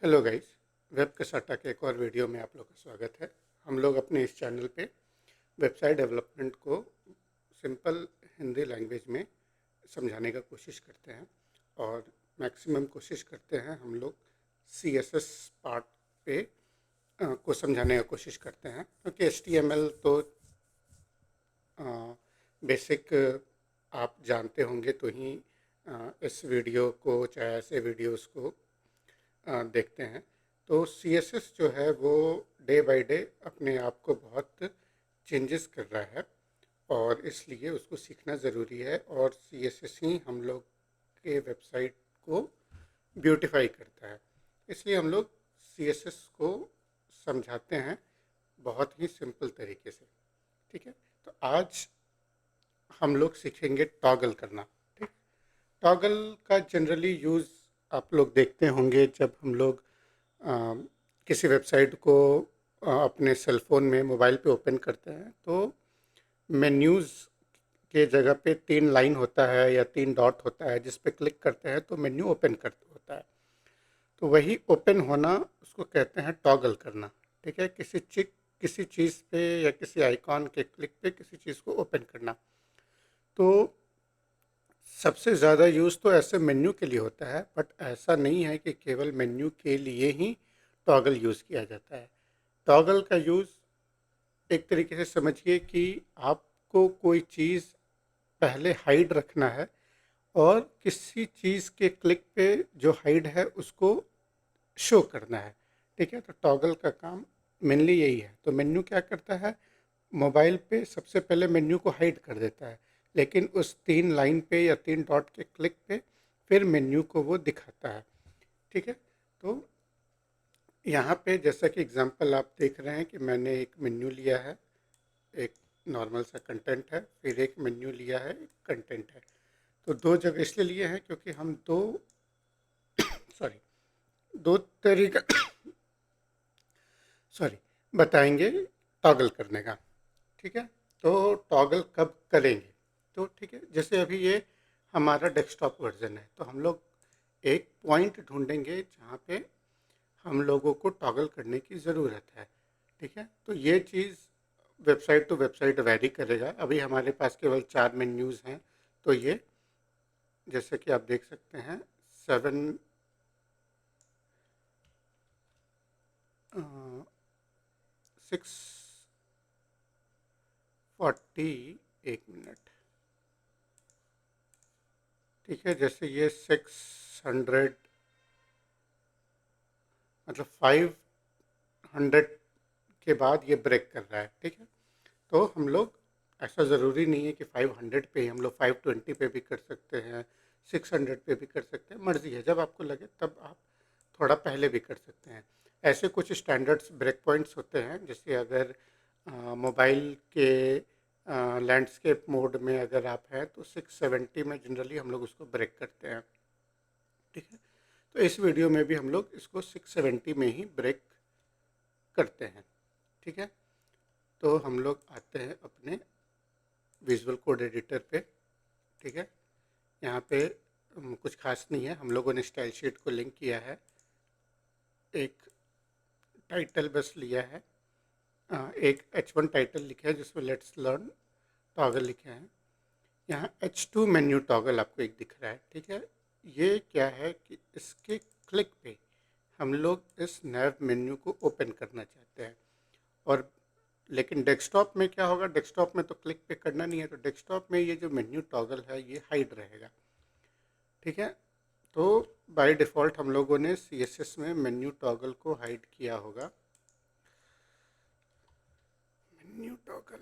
Hello guys. Web cassata के एक और वीडियो में आप लोग का स्वागत है। हम लोग अपने इस चैनल पे वेबसाइट डेवलपमेंट को सिंपल हिंदी लैंग्वेज में समझाने का कोशिश करते हैं और मैक्सिमम कोशिश करते हैं हम लोग सीएसएस पार्ट पे को समझाने का कोशिश करते हैं, क्योंकि एचटीएमएल तो बेसिक आप जानते होंगे तो ही इस वीडियो को चाहे ऐसे वीडियोस को देखते हैं। तो सीएसएस जो है वो डे बाय डे अपने आप को बहुत चेंजेस कर रहा है और इसलिए उसको सीखना ज़रूरी है, और सीएसएस ही हम लोग के वेबसाइट को ब्यूटीफाई करता है। इसलिए हम लोग सीएसएस को समझाते हैं बहुत ही सिंपल तरीके से। ठीक है, तो आज हम लोग सीखेंगे टॉगल करना। ठीक, टॉगल का जनरली यूज़ आप लोग देखते होंगे जब हम लोग अ, किसी वेबसाइट को अपने सेल फोन में मोबाइल पे ओपन करते हैं तो मेन्यूज़ के जगह पे 3 लाइन होता है या 3 डॉट होता है, जिस पे क्लिक करते हैं तो मेन्यू ओपन कर होता है। तो वही ओपन होना उसको कहते हैं टॉगल करना। ठीक है, किसी चीज़ पे या किसी आइकॉन के क्लिक पे किसी चीज़ को ओपन करना। तो सबसे ज़्यादा यूज़ तो ऐसे मेन्यू के लिए होता है, बट ऐसा नहीं है कि केवल मेन्यू के लिए ही टॉगल यूज़ किया जाता है। टॉगल का यूज़ एक तरीके से समझिए कि आपको कोई चीज़ पहले हाइड रखना है और किसी चीज़ के क्लिक पे जो हाइड है उसको शो करना है। ठीक है, तो टॉगल का काम मेनली यही है। तो मेन्यू क्या करता है, मोबाइल पे सबसे पहले मेन्यू को हाइड कर देता है, लेकिन उस 3 लाइन पे या 3 डॉट के क्लिक पे फिर मेन्यू को वो दिखाता है। ठीक है, तो यहाँ पे जैसा कि एग्जांपल आप देख रहे हैं कि मैंने एक मेन्यू लिया है, एक नॉर्मल सा कंटेंट है, फिर एक मेन्यू लिया है, एक कंटेंट है। तो दो जगह इसलिए लिए हैं क्योंकि हम दो सॉरी दो तरीका सॉरी बताएंगे टॉगल करने का। ठीक है, तो टॉगल कब करेंगे, तो ठीक है, जैसे अभी ये हमारा डेस्कटॉप वर्जन है तो हम लोग एक पॉइंट ढूंढेंगे जहाँ पे हम लोगों को टॉगल करने की ज़रूरत है। ठीक है, तो ये चीज़ वेबसाइट टू वेबसाइट वैरी करेगा। अभी हमारे पास केवल 4 मेन्यूज़ हैं, तो ये जैसे कि आप देख सकते हैं 640, एक मिनट। ठीक है, जैसे ये 600 मतलब 500 के बाद ये ब्रेक कर रहा है। ठीक है, तो हम लोग ऐसा ज़रूरी नहीं है कि 500 पे ही, हम लोग 520 पे भी कर सकते हैं, 600 पे भी कर सकते हैं, मर्ज़ी है। जब आपको लगे तब आप थोड़ा पहले भी कर सकते हैं। ऐसे कुछ स्टैंडर्ड्स ब्रेक पॉइंट्स होते हैं, जैसे अगर मोबाइल के लैंडस्केप मोड में अगर आप हैं तो 670 में जनरली हम लोग उसको ब्रेक करते हैं। ठीक है, तो इस वीडियो में भी हम लोग इसको 670 में ही ब्रेक करते हैं। ठीक है, तो हम लोग आते हैं अपने विजुअल कोड एडिटर पे। ठीक है, यहाँ पे कुछ खास नहीं है, हम लोगों ने स्टाइल शीट को लिंक किया है, एक टाइटल बस लिया है, एक H1 टाइटल लिखा है जिसमें लेट्स लर्न टॉगल लिखे हैं। यहाँ H2 मेन्यू टॉगल आपको एक दिख रहा है। ठीक है, ये क्या है कि इसके क्लिक पे हम लोग इस नैव मेन्यू को ओपन करना चाहते हैं, और लेकिन डेस्कटॉप में क्या होगा, डेस्कटॉप में तो क्लिक पे करना नहीं है, तो डेस्कटॉप में ये जो मेन्यू टॉगल है ये हाइड रहेगा। ठीक है, तो बाय डिफ़ॉल्ट हम लोगों ने सीएसएस में मेन्यू टॉगल को हाइड किया होगा। मेन्यू टॉगल,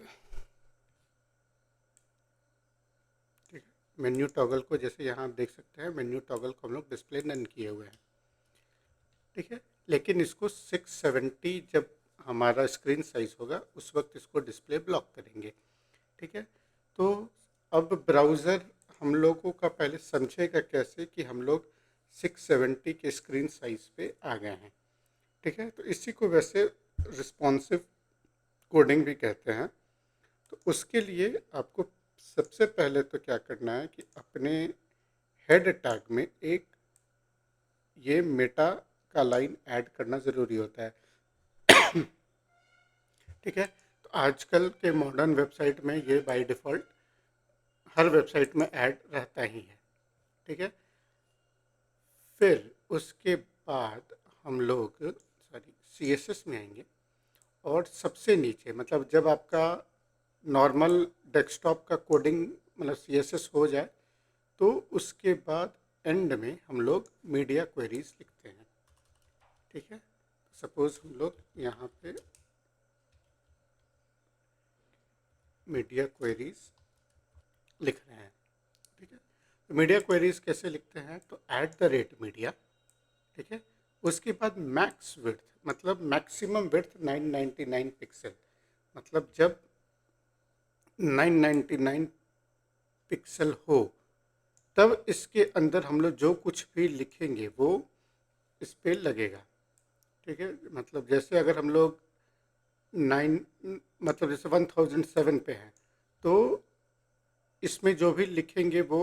ठीक है, मेन्यू टॉगल को जैसे यहाँ आप देख सकते हैं, मेन्यू टॉगल को हम लोग डिस्प्ले नन किए हुए हैं। ठीक है, लेकिन इसको 670 जब हमारा स्क्रीन साइज होगा उस वक्त इसको डिस्प्ले ब्लॉक करेंगे। ठीक है, तो अब ब्राउज़र हम लोगों का पहले समझेगा कैसे कि हम लोग 670 के स्क्रीन साइज पे आ गए हैं। ठीक है, तो इसी को वैसे रिस्पॉन्सिव कोडिंग भी कहते हैं। तो उसके लिए आपको सबसे पहले तो क्या करना है कि अपने हेड टैग में एक ये मेटा का लाइन ऐड करना ज़रूरी होता है। ठीक है, तो आजकल के मॉडर्न वेबसाइट में ये बाय डिफ़ॉल्ट हर वेबसाइट में ऐड रहता ही है। ठीक है, फिर उसके बाद हम लोग CSS में आएंगे और सबसे नीचे मतलब जब आपका नॉर्मल डेस्कटॉप का कोडिंग मतलब CSS हो जाए तो उसके बाद एंड में हम लोग मीडिया क्वेरीज लिखते हैं। ठीक है, सपोज हम लोग यहाँ पे मीडिया क्वेरीज लिख रहे हैं। ठीक है, तो मीडिया क्वेरीज कैसे लिखते हैं, तो @मीडिया। ठीक है, उसके बाद मैक्स विड्थ मतलब मैक्सिमम विड्थ 999 पिक्सल, मतलब जब 999 पिक्सल हो तब इसके अंदर हम लोग जो कुछ भी लिखेंगे वो इस पे लगेगा। ठीक है, मतलब जैसे अगर हम लोग 9 मतलब जैसे 1007 पे हैं तो इसमें जो भी लिखेंगे वो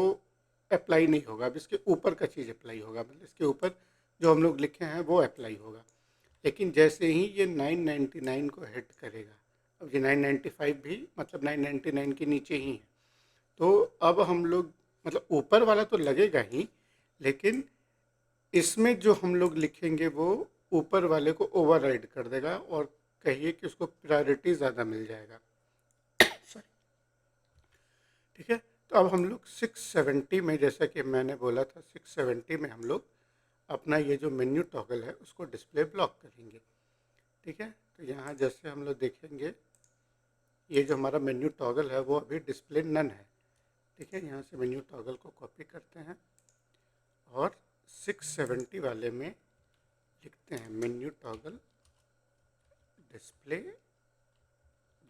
अप्लाई नहीं होगा, अब इसके ऊपर का चीज़ अप्लाई होगा, मतलब इसके ऊपर जो हम लोग लिखे हैं वो अप्लाई होगा। लेकिन जैसे ही ये 999 को हिट करेगा, अब ये 995 भी मतलब 999 के नीचे ही है, तो अब हम लोग मतलब ऊपर वाला तो लगेगा ही, लेकिन इसमें जो हम लोग लिखेंगे वो ऊपर वाले को ओवरराइड कर देगा और कहिए कि उसको प्रायोरिटी ज़्यादा मिल जाएगा। सॉरी। ठीक है, तो अब हम लोग 670 में, जैसा कि मैंने बोला था 670 में हम लोग अपना ये जो मेन्यू टॉगल है उसको डिस्प्ले ब्लॉक करेंगे। ठीक है, तो यहाँ जैसे हम लोग देखेंगे ये जो हमारा मेन्यू टॉगल है वो अभी डिस्प्ले नन है। ठीक है, यहाँ से मेन्यू टॉगल को कॉपी करते हैं और 670 वाले में लिखते हैं मेन्यू टॉगल डिस्प्ले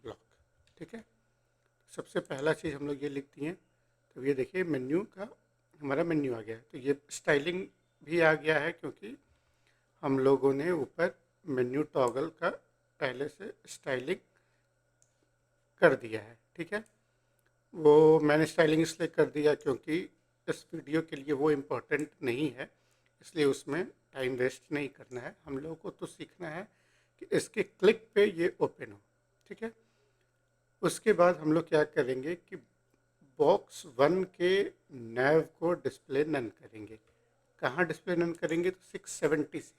ब्लॉक। ठीक है, सबसे पहला चीज़ हम लोग ये लिख दिए, तो ये देखिए मेन्यू का हमारा मेन्यू आ गया है। तो ये स्टाइलिंग भी आ गया है क्योंकि हम लोगों ने ऊपर मेन्यू टॉगल का पहले से स्टाइलिंग कर दिया है। ठीक है, वो मैंने स्टाइलिंग इसलिए कर दिया क्योंकि इस वीडियो के लिए वो इम्पोर्टेंट नहीं है, इसलिए उसमें टाइम वेस्ट नहीं करना है। हम लोगों को तो सीखना है कि इसके क्लिक पे ये ओपन हो। ठीक है, उसके बाद हम लोग क्या करेंगे कि बॉक्स 1 के नैव को डिस्प्ले नन करेंगे। कहाँ डिस्प्ले नन करेंगे, तो 670 से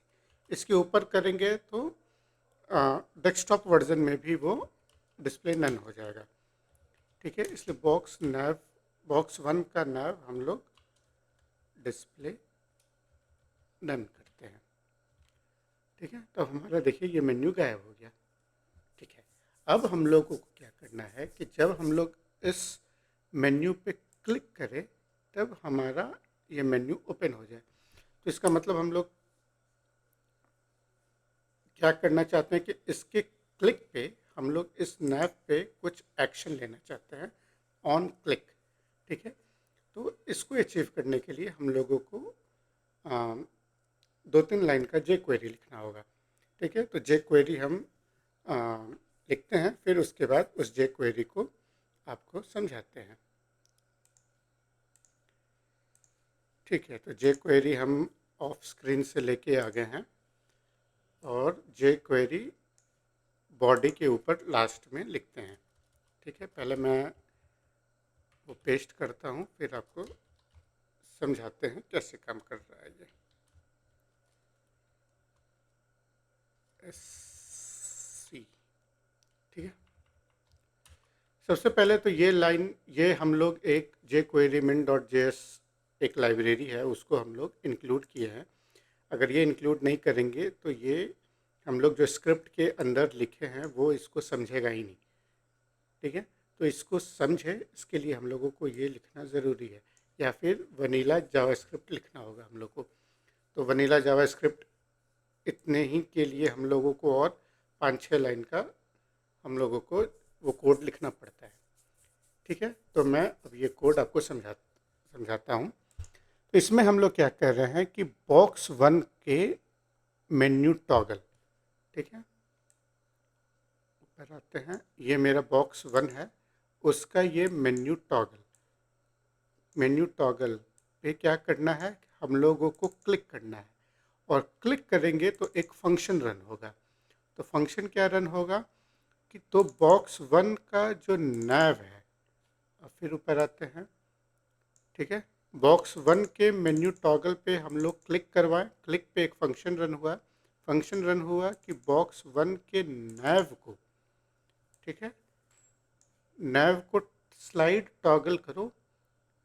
इसके ऊपर करेंगे तो डेस्कटॉप वर्जन में भी वो डिस्प्ले नन हो जाएगा। ठीक है, इसलिए बॉक्स 1 का नैव हम लोग डिस्प्ले नन करते हैं। ठीक है, तो हमारा देखिए ये मेन्यू गायब हो गया। ठीक है, अब हम लोगों को क्या करना है कि जब हम लोग इस मेन्यू पे क्लिक करें तब हमारा ये मेन्यू ओपन हो जाए। तो इसका मतलब हम लोग क्या करना चाहते हैं कि इसके क्लिक पे हम लोग इस नैव पे कुछ एक्शन लेना चाहते हैं ऑन क्लिक। ठीक है, तो इसको अचीव करने के लिए हम लोगों को 2-3 लाइन का जे क्वेरी लिखना होगा। ठीक है, तो जे क्वेरी हम आ, लिखते हैं, फिर उसके बाद उस जे क्वेरी को आपको समझाते हैं। ठीक है, तो जे क्वेरी हम ऑफ स्क्रीन से लेके आ गए हैं और जे क्वेरी बॉडी के ऊपर लास्ट में लिखते हैं। ठीक है, पहले मैं वो पेस्ट करता हूँ फिर आपको समझाते हैं कैसे काम कर रहा है ये। SC। ठीक है, सबसे पहले तो ये लाइन ये हम लोग एक jQuerymin.js एक लाइब्रेरी है उसको हम लोग इंक्लूड किए हैं। अगर ये इंक्लूड नहीं करेंगे तो ये हम लोग जो स्क्रिप्ट के अंदर लिखे हैं वो इसको समझेगा ही नहीं। ठीक है, तो इसको समझे इसके लिए हम लोगों को ये लिखना ज़रूरी है, या फिर वनीला जावास्क्रिप्ट लिखना होगा हम लोग को। तो वनीला जावास्क्रिप्ट इतने ही के लिए हम लोगों को और 5-6 लाइन का हम लोगों को वो कोड लिखना पड़ता है। ठीक है, तो मैं अब ये कोड आपको समझाता हूँ। तो इसमें हम लोग क्या कर रहे हैं कि बॉक्स 1 के मेन्यू टॉगल। ठीक है, ऊपर आते हैं, ये मेरा बॉक्स 1 है, उसका ये मेन्यू टॉगल पे क्या करना है, हम लोगों को क्लिक करना है और क्लिक करेंगे तो एक फंक्शन रन होगा। तो फंक्शन क्या रन होगा कि तो बॉक्स 1 का जो नैव है, अब फिर ऊपर आते हैं, ठीक है। बॉक्स 1 के मेन्यू टॉगल पे हम लोग क्लिक करवाएं, क्लिक पे एक फंक्शन रन हुआ, फंक्शन रन हुआ कि बॉक्स 1 के नैव को, ठीक है, नैव को स्लाइड टॉगल करो,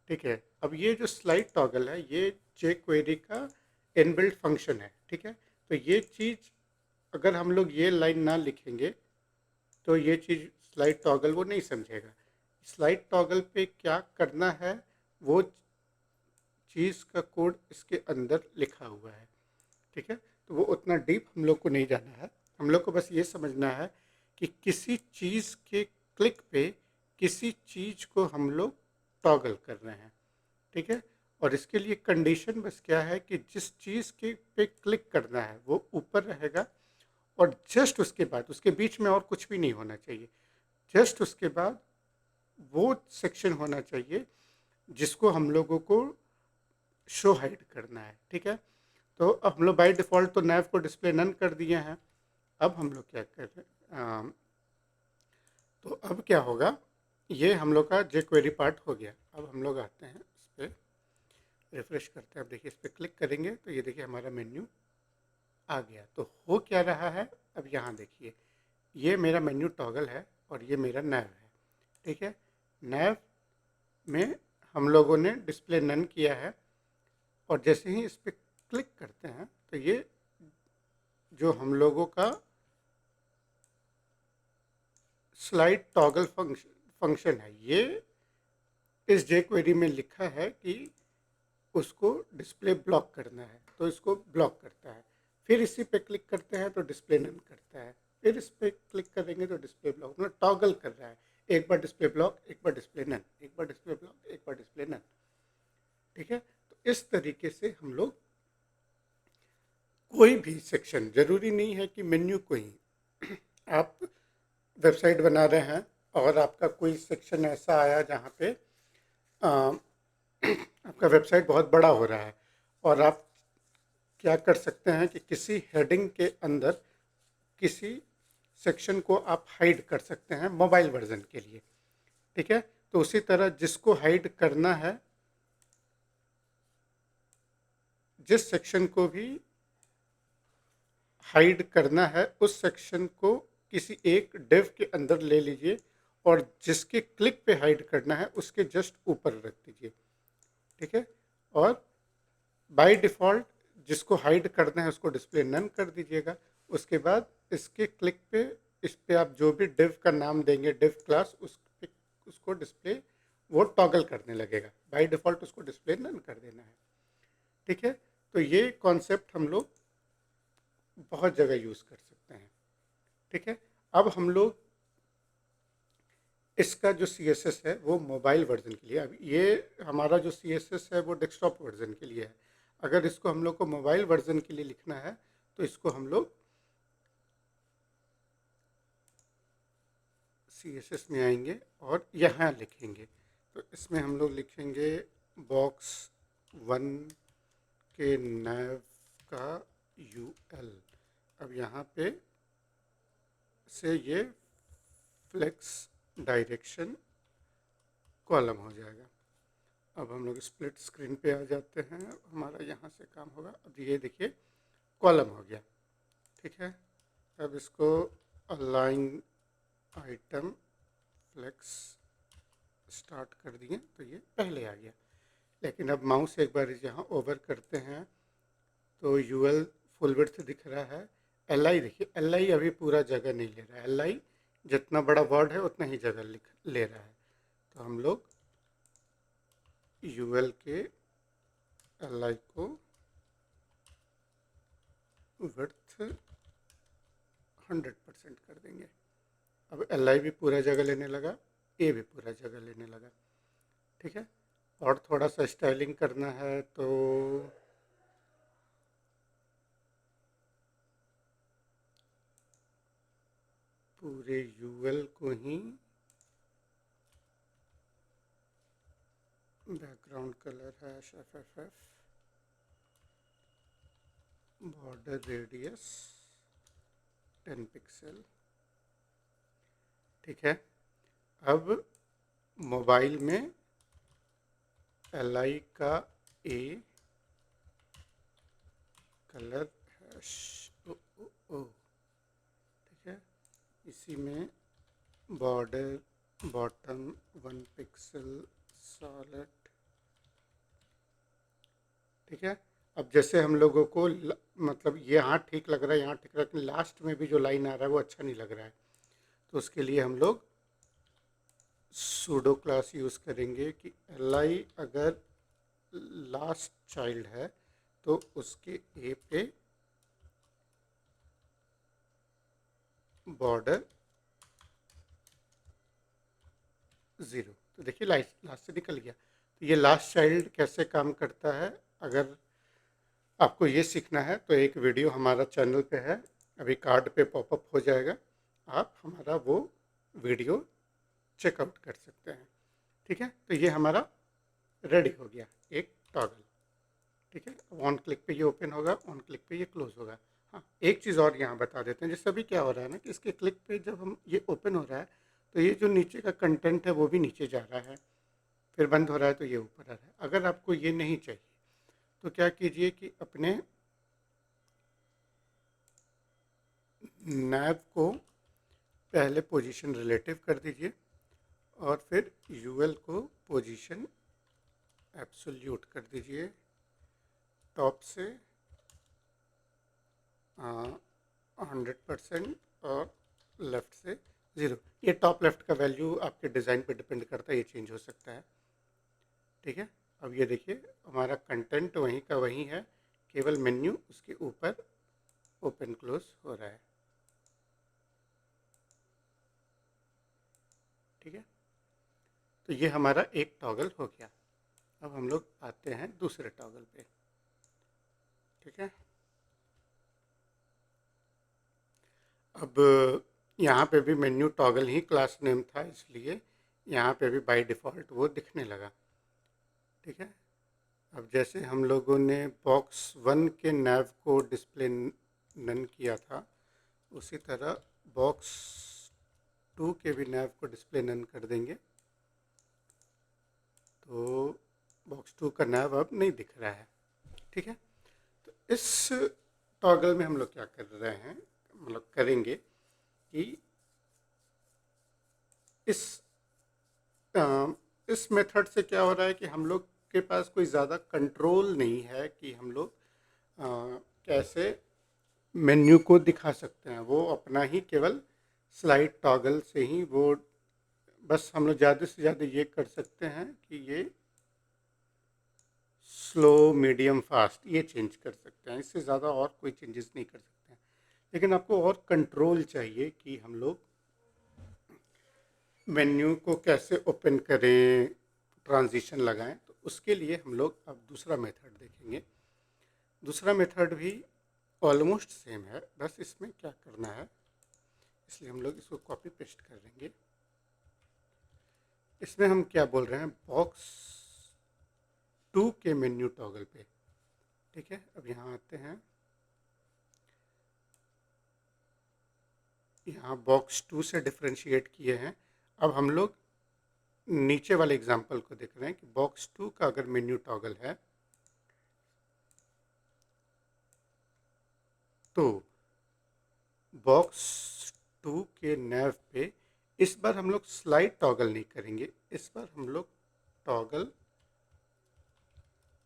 ठीक है। अब ये जो स्लाइड टॉगल है ये jQuery का इनबिल्ट फंक्शन है, ठीक है। तो ये चीज़ अगर हम लोग ये लाइन ना लिखेंगे तो ये चीज़ स्लाइड टॉगल वो नहीं समझेगा। स्लाइड टॉगल पे क्या करना है वो चीज़ का कोड इसके अंदर लिखा हुआ है, ठीक है। तो वो उतना डीप हम लोग को नहीं जाना है, हम लोग को बस ये समझना है कि किसी चीज़ के क्लिक पे किसी चीज़ को हम लोग टॉगल कर रहे हैं, ठीक है। और इसके लिए कंडीशन बस क्या है कि जिस चीज़ के पे क्लिक करना है वो ऊपर रहेगा, और जस्ट उसके बाद उसके बीच में और कुछ भी नहीं होना चाहिए। जस्ट उसके बाद वो सेक्शन होना चाहिए जिसको हम लोगों को शो हाइड करना है, ठीक है। तो अब हम लोग बाय डिफ़ॉल्ट तो नैव को डिस्प्ले नन कर दिए हैं। अब हम लोग क्या कर रहे हैं, तो अब क्या होगा, ये हम लोग का jQuery पार्ट हो गया। अब हम लोग आते हैं इस पर, रिफ्रेश करते हैं। अब देखिए इस पर क्लिक करेंगे तो ये देखिए हमारा मेन्यू आ गया। तो हो क्या रहा है, अब यहाँ देखिए ये मेरा मेन्यू टॉगल है और ये मेरा नैव है, ठीक है। नैव में हम लोगों ने डिस्प्ले नन किया है, और जैसे ही इस पर क्लिक करते हैं तो ये जो हम लोगों का स्लाइड टॉगल फंक्शन है, ये इस jQuery में लिखा है कि उसको डिस्प्ले ब्लॉक करना है, तो इसको ब्लॉक करता है। फिर इसी पे क्लिक करते हैं तो डिस्प्ले नन करता है, फिर इस पर क्लिक करेंगे तो डिस्प्ले ब्लॉक, मतलब टॉगल कर रहा है, एक बार डिस्प्ले ब्लॉक, एक बार डिस्प्ले नन, एक बार डिस्प्ले ब्लॉक, एक बार डिस्प्ले नन, ठीक है। तो इस तरीके से हम लोग कोई भी सेक्शन, जरूरी नहीं है कि मेन्यू को ही, आप वेबसाइट बना रहे हैं और आपका कोई सेक्शन ऐसा आया जहाँ पे आ, आपका वेबसाइट बहुत बड़ा हो रहा है, और आप क्या कर सकते हैं कि किसी हेडिंग के अंदर किसी सेक्शन को आप हाइड कर सकते हैं मोबाइल वर्जन के लिए, ठीक है। तो उसी तरह जिसको हाइड करना है, जिस सेक्शन को भी हाइड करना है उस सेक्शन को किसी एक डिव के अंदर ले लीजिए, और जिसके क्लिक पे हाइड करना है उसके जस्ट ऊपर रख दीजिए, ठीक है। और बाय डिफ़ॉल्ट जिसको हाइड करना है उसको डिस्प्ले नन कर दीजिएगा। उसके बाद इसके क्लिक पे इस पे आप जो भी डिव का नाम देंगे, डिव क्लास, उस पे उसको डिस्प्ले वो टॉगल करने लगेगा। बाय डिफ़ॉल्ट उसको डिस्प्ले नन कर देना है, ठीक है। तो ये कॉन्सेप्ट हम लोग बहुत जगह यूज़ कर सकते हैं, ठीक है। अब हम लोग इसका जो CSS है वो मोबाइल वर्जन के लिए, अब ये हमारा जो CSS है वो डेस्कटॉप वर्जन के लिए है। अगर इसको हम लोग को मोबाइल वर्जन के लिए लिखना है तो इसको हम लोग CSS में आएंगे और यहाँ लिखेंगे। तो इसमें हम लोग लिखेंगे बॉक्स 1 के नैव का UL। अब यहाँ पे से ये फ्लेक्स डायरेक्शन कॉलम हो जाएगा। अब हम लोग स्प्लिट स्क्रीन पे आ जाते हैं, हमारा यहाँ से काम होगा। अब ये देखिए कॉलम हो गया, ठीक है। अब इसको अलाइन आइटम फ्लेक्स स्टार्ट कर दिए तो ये पहले आ गया। लेकिन अब माउस एक बार यहाँ ओवर करते हैं तो UL फुल विड्थ दिख रहा है। LI देखिए, LI अभी पूरा जगह नहीं ले रहा है, LI जितना बड़ा वर्ड है उतना ही जगह ले रहा है। तो हम लोग UL के LI को विड्थ 100% कर देंगे। अब LI भी पूरा जगह लेने लगा, A भी पूरा जगह लेने लगा, ठीक है। और थोड़ा सा स्टाइलिंग करना है तो पूरे UL को ही बैकग्राउंड कलर है FFF बॉर्डर रेडियस 10 पिक्सल। ठीक है, अब मोबाइल में LI का A कलर हैश ओ। ठीक है, इसी में बॉर्डर बॉटम 1 पिक्सल सॉलिड। ठीक है, अब जैसे हम लोगों को मतलब ये यहाँ ठीक लग रहा है, यहाँ ठीक लग रहा है, लेकिन लास्ट में भी जो लाइन आ रहा है वो अच्छा नहीं लग रहा है। तो उसके लिए हम लोग सूडो क्लास यूज़ करेंगे कि LI अगर लास्ट चाइल्ड है तो उसके A पे बॉर्डर 0। तो देखिए लास्ट से निकल गया। तो ये लास्ट चाइल्ड कैसे काम करता है, अगर आपको ये सीखना है तो एक वीडियो हमारा चैनल पे है, अभी कार्ड पे पॉपअप हो जाएगा, आप हमारा वो वीडियो चेकआउट कर सकते हैं। ठीक है, तो ये हमारा रेडी हो गया एक टॉगल। ठीक है, ऑन क्लिक पे ये ओपन होगा, ऑन क्लिक पे ये क्लोज होगा। हाँ, एक चीज़ और यहाँ बता देते हैं, जैसे अभी क्या हो रहा है ना कि इसके क्लिक पे जब हम ये ओपन हो रहा है तो ये जो नीचे का कंटेंट है वो भी नीचे जा रहा है, फिर बंद हो रहा है तो ये ऊपर आ रहा है। अगर आपको ये नहीं चाहिए तो क्या कीजिए कि अपने नैब को पहले पोजीशन रिलेटिव कर दीजिए और फिर यूएल को पोजीशन एब्सोल्यूट कर दीजिए, टॉप से 100% और लेफ़्ट से 0। ये टॉप लेफ़्ट का वैल्यू आपके डिज़ाइन पे डिपेंड करता है, ये चेंज हो सकता है। ठीक है, अब ये देखिए हमारा कंटेंट वहीं का वहीं है, केवल मेन्यू उसके ऊपर ओपन क्लोज हो रहा है। ठीक है, तो ये हमारा एक टॉगल हो गया। अब हम लोग आते हैं दूसरे टॉगल पे। ठीक है, अब यहाँ पे भी मेन्यू टॉगल ही क्लास नेम था, इसलिए यहाँ पे भी बाय डिफ़ॉल्ट वो दिखने लगा। ठीक है, अब जैसे हम लोगों ने बॉक्स 1 के नैव को डिस्प्ले नन किया था, उसी तरह बॉक्स 2 के भी नैव को डिस्प्ले नन कर देंगे। तो बॉक्स 2 का नैव अब नहीं दिख रहा है। ठीक है, तो इस टॉगल में हम लोग क्या कर रहे हैं, मतलब करेंगे कि इस मेथड से क्या हो रहा है कि हम लोग के पास कोई ज़्यादा कंट्रोल नहीं है कि हम लोग कैसे मेन्यू को दिखा सकते हैं। वो अपना ही केवल स्लाइड टॉगल से ही वो, बस हम लोग ज़्यादा से ज़्यादा ये कर सकते हैं कि ये स्लो मीडियम फास्ट ये चेंज कर सकते हैं, इससे ज़्यादा और कोई चेंजेस नहीं कर सकते हैं। लेकिन आपको और कंट्रोल चाहिए कि हम लोग मेन्यू को कैसे ओपन करें, ट्रांजिशन लगाएं। तो उसके लिए हम लोग अब दूसरा मेथड देखेंगे। दूसरा मेथड भी ऑलमोस्ट सेम है, बस इसमें क्या करना है, इसलिए हम लोग इसको कॉपी पेस्ट कर देंगे। इसमें हम क्या बोल रहे हैं, बॉक्स 2 के मेन्यू टॉगल पे। ठीक है, अब यहाँ आते हैं, यहाँ बॉक्स 2 से डिफ्रेंशिएट किए हैं। अब हम लोग नीचे वाले एग्जाम्पल को देख रहे हैं कि बॉक्स 2 का अगर मेन्यू टॉगल है तो बॉक्स 2 के नैव पे इस बार हम लोग स्लाइड टॉगल नहीं करेंगे, इस बार हम लोग टॉगल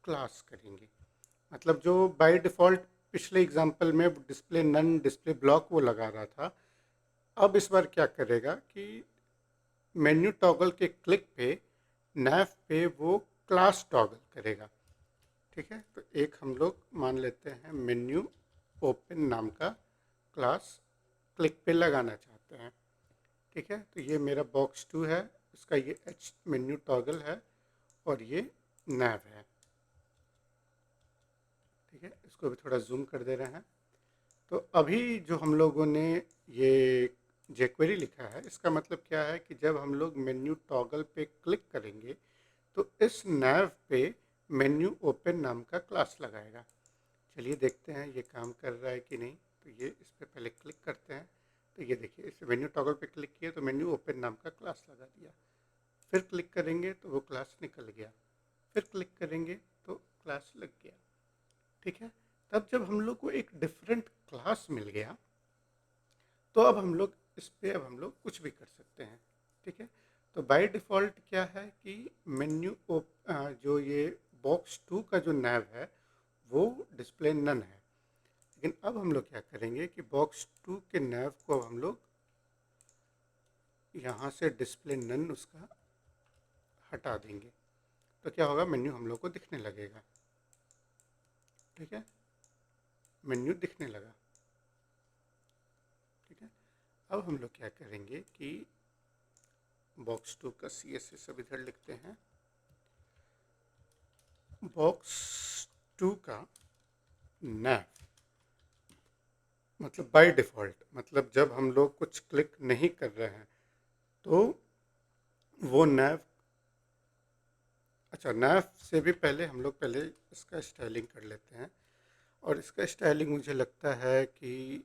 क्लास करेंगे। मतलब जो बाय डिफ़ॉल्ट पिछले एग्जाम्पल में डिस्प्ले नन डिस्प्ले ब्लॉक वो लगा रहा था, अब इस बार क्या करेगा कि मेन्यू टॉगल के क्लिक पे नैव पे वो क्लास टॉगल करेगा। ठीक है, तो एक हम लोग मान लेते हैं मेन्यू ओपन नाम का क्लास क्लिक पे लगाना चाहते हैं। ठीक है, तो ये मेरा बॉक्स 2 है, इसका ये एच मेन्यू टॉगल है और ये नैव है। ठीक है, इसको भी थोड़ा जूम कर दे रहे हैं। तो अभी जो हम लोगों ने ये jQuery लिखा है, इसका मतलब क्या है कि जब हम लोग मेन्यू टॉगल पे क्लिक करेंगे तो इस नैव पे मेन्यू ओपन नाम का क्लास लगाएगा। चलिए देखते हैं ये काम कर रहा है कि नहीं। तो ये इस पर पहले क्लिक करते हैं। तो ये देखिए, इस मेन्यू टॉगल पे क्लिक किया तो मेन्यू ओपन नाम का क्लास लगा दिया। फिर क्लिक करेंगे तो वो क्लास निकल गया। फिर क्लिक करेंगे तो क्लास लग गया। ठीक है। तब जब हम लोग को एक डिफरेंट क्लास मिल गया तो अब हम लोग इस पे अब हम लोग कुछ भी कर सकते हैं। ठीक है। तो बाय डिफ़ॉल्ट क्या है कि जो ये बॉक्स 2 का जो नैव है वो डिस्प्ले नन है। लेकिन अब हम लोग क्या करेंगे कि बॉक्स 2 के नैव को अब हम लोग यहाँ से डिस्प्ले नन उसका हटा देंगे। तो क्या होगा, मेन्यू हम लोग को दिखने लगेगा। ठीक है, मेन्यू दिखने लगा। ठीक है। अब हम लोग क्या करेंगे कि बॉक्स 2 का CSS अब इधर लिखते हैं। बॉक्स 2 का नैव मतलब बाय डिफ़ॉल्ट, मतलब जब हम लोग कुछ क्लिक नहीं कर रहे हैं तो वो नैव, अच्छा नैव से भी पहले हम लोग पहले इसका स्टाइलिंग कर लेते हैं। और इसका स्टाइलिंग मुझे लगता है कि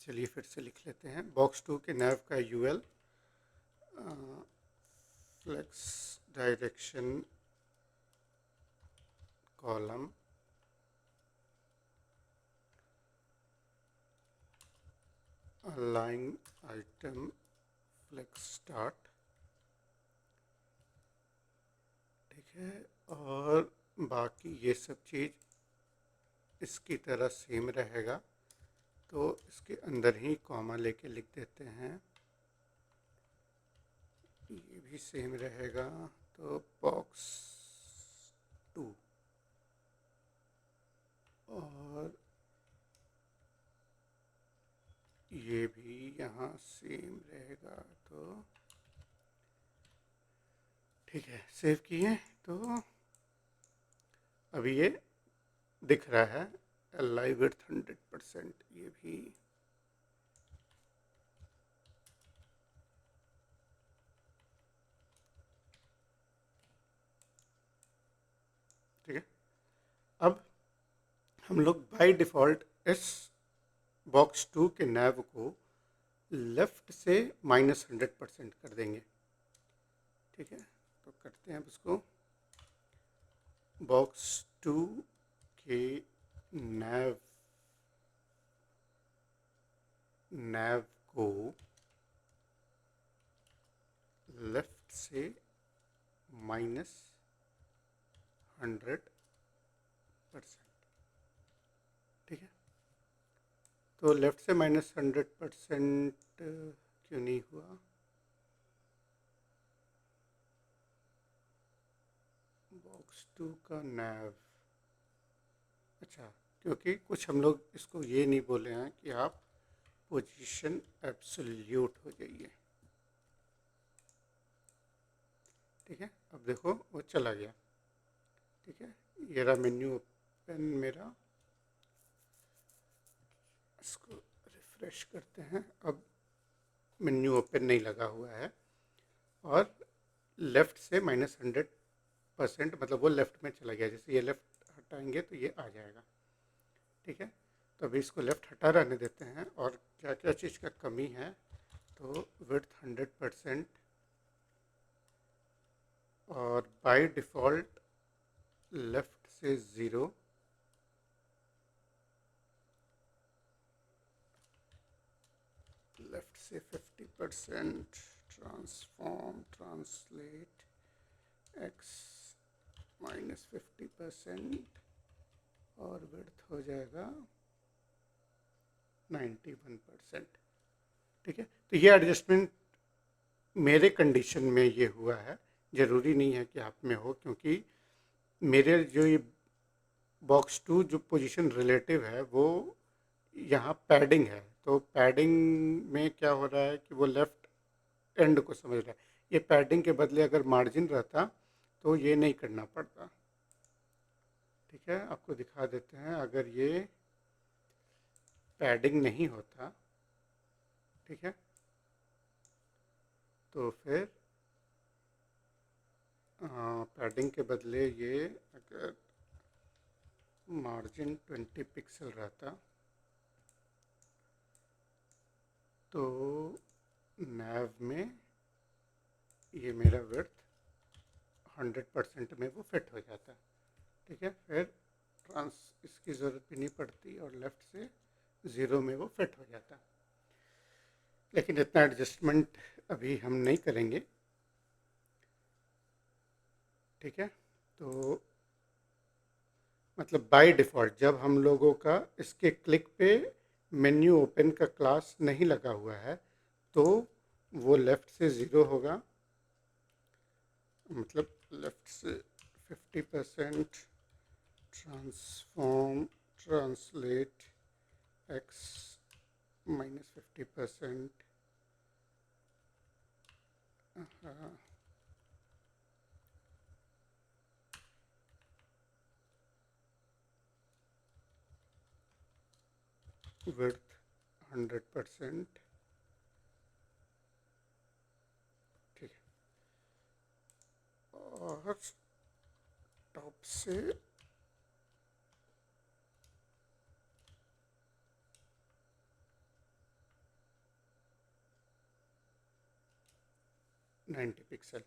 चलिए फिर से लिख लेते हैं। बॉक्स 2 के नैव का UL flex direction column align item flex start. ठीक है। और बाकी ये सब चीज़ इसकी तरह सेम रहेगा। तो इसके अंदर ही कॉमा लेके लिख देते हैं, ये भी सेम रहेगा। तो बॉक्स 2 और ये भी यहाँ सेम रहेगा। तो ठीक है, सेव किए। तो अभी ये दिख रहा है लाइव विड्थ 100%। ये भी ठीक है। अब हम लोग बाय डिफ़ॉल्ट इस बॉक्स 2 के नैव को लेफ़्ट से -100% कर देंगे। ठीक है। तो करते हैं अब इसको। बॉक्स 2 के नैव को लेफ़्ट से -100%। ठीक है। तो लेफ़्ट से -100% क्यों नहीं हुआ? बॉक्स 2 का नैव, अच्छा, क्योंकि कुछ हम लोग इसको ये नहीं बोले हैं कि आप पोजीशन एब्सोल्यूट हो जाइए। ठीक है। अब देखो वो चला गया। ठीक है। ये रहा मेन्यू ओपन मेरा। इसको रिफ्रेश करते हैं। अब मेन्यू ओपन नहीं लगा हुआ है और लेफ़्ट से -100% मतलब वो लेफ़्ट में चला गया। जैसे ये लेफ़्ट हटाएंगे तो ये आ जाएगा। ठीक है। तो अभी इसको लेफ़्ट हटा रहने देते हैं। और क्या क्या चीज़ का कमी है, तो विड्थ 100% और बाय डिफ़ॉल्ट लेफ़्ट से 0, लेफ़्ट से 50%, ट्रांसफॉर्म ट्रांसलेट x -50% और विड्थ हो जाएगा 91%। ठीक है। तो ये एडजस्टमेंट मेरे कंडीशन में ये हुआ है, ज़रूरी नहीं है कि आप में हो, क्योंकि मेरे जो ये बॉक्स 2 जो पोजीशन रिलेटिव है वो यहाँ पैडिंग है। तो पैडिंग में क्या हो रहा है कि वो लेफ़्ट एंड को समझ रहा है। ये पैडिंग के बदले अगर मार्जिन रहता तो ये नहीं करना पड़ता। ठीक है। आपको दिखा देते हैं, अगर ये पैडिंग नहीं होता, ठीक है, तो फिर पैडिंग के बदले ये अगर मार्जिन 20 पिक्सल रहता तो नैव में ये मेरा विड्थ 100% में वो फिट हो जाता। ठीक है, फिर इसकी ज़रूरत भी नहीं पड़ती और लेफ़्ट से 0 में वो फिट हो जाता। लेकिन इतना एडजस्टमेंट अभी हम नहीं करेंगे। ठीक है, तो मतलब बाय डिफ़ॉल्ट जब हम लोगों का इसके क्लिक पे मेन्यू ओपन का क्लास नहीं लगा हुआ है तो वो लेफ़्ट से 0 होगा, मतलब लेफ़्ट से 50% ट्रांसफॉर्म ट्रांसलेट x -50% width 100%। ठीक है, और टॉप से नाइन्टी पिक्सल।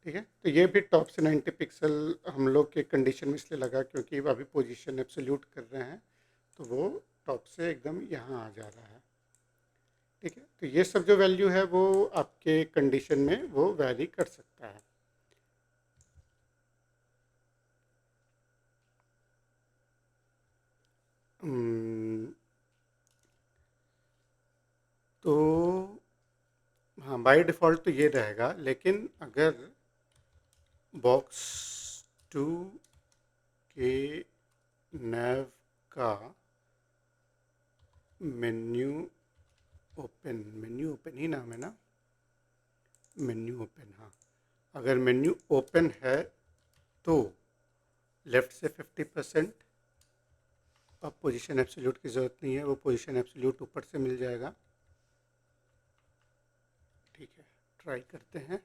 ठीक है, तो ये भी टॉप से 90 पिक्सल हम लोग के कंडीशन में इसलिए लगा क्योंकि अभी पोजीशन एब्सोल्यूट कर रहे हैं तो वो टॉप से एकदम यहाँ आ जा रहा है। ठीक है, तो ये सब जो वैल्यू है वो आपके कंडीशन में वो वैरी कर सकता है। तो हाँ, बाय डिफ़ॉल्ट तो ये रहेगा, लेकिन अगर बॉक्स 2 के नैव का मेन्यू ओपन ही नाम है ना, मेन्यू ओपन, हाँ, अगर मेन्यू ओपन है तो लेफ़्ट से 50%, अब पोजीशन एब्सोल्यूट की ज़रूरत नहीं है, वो पोजीशन एब्सोल्यूट ऊपर से मिल जाएगा। ठीक है, ट्राई करते हैं।